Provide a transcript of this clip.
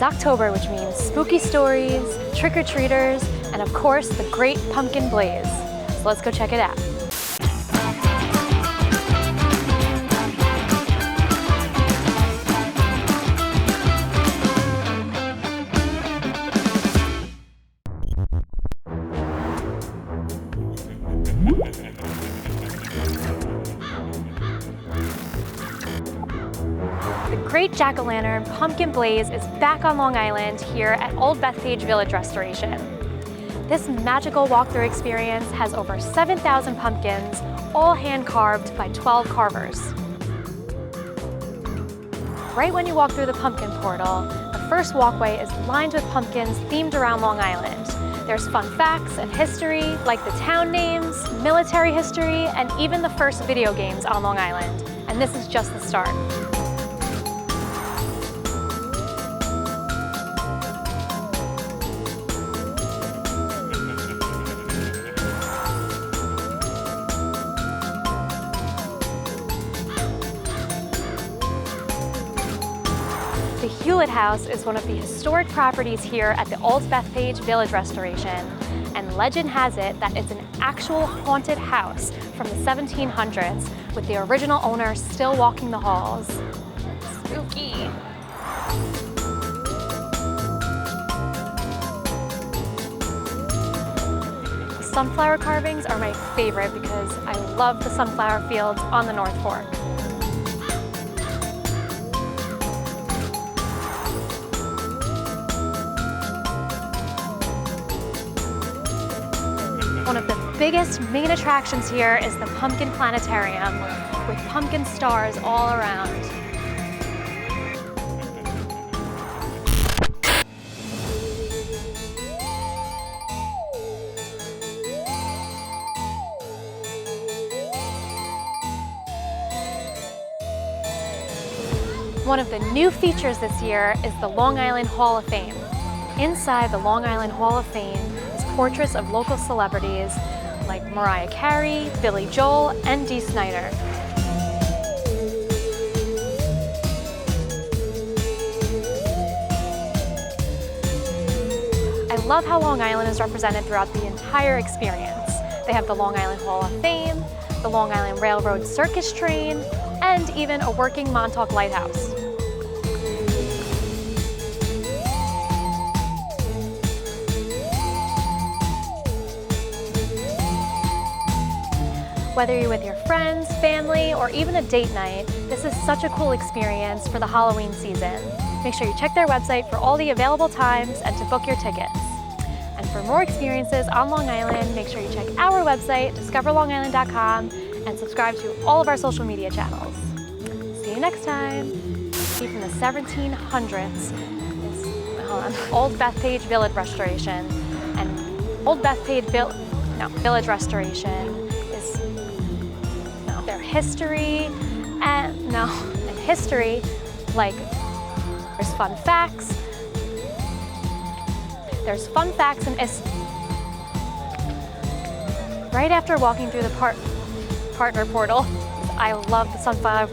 October, which means spooky stories, trick-or-treaters, and of course, the Great Pumpkin Blaze. So let's go check it out. The Great Jack-o'-lantern Pumpkin Blaze is back on Long Island here at Old Bethpage Village Restoration. This magical walkthrough experience has over 7,000 pumpkins, all hand-carved by 12 carvers. Right when you walk through the pumpkin portal, the first walkway is lined with pumpkins themed around Long Island. There's fun facts and history, like the town names, military history, and even the first video games on Long Island. And this is just the start. The Hewlett House is one of the historic properties here at the Old Bethpage Village Restoration, and legend has it that it's an actual haunted house from the 1700s, with the original owner still walking the halls. Spooky! The sunflower carvings are my favorite because I love the sunflower fields on the North Fork. One of the biggest main attractions here is the Pumpkin Planetarium, with pumpkin stars all around. One of the new features this year is the Long Island Hall of Fame. Inside the Long Island Hall of Fame is portraits of local celebrities like Mariah Carey, Billy Joel, and Dee Snider. I love how Long Island is represented throughout the entire experience. They have the Long Island Hall of Fame, the Long Island Railroad Circus Train, and even a working Montauk Lighthouse. Whether you're with your friends, family, or even a date night, this is such a cool experience for the Halloween season. Make sure you check their website for all the available times and to book your tickets. And for more experiences on Long Island, make sure you check our website, discoverlongisland.com, and subscribe to all of our social media channels. See you next time. From the 1700s is Old Bethpage Village Restoration, and Old Bethpage Village Restoration is their history and history, like there's fun facts. There's fun facts and right after walking through the partner portal. I love the sunflower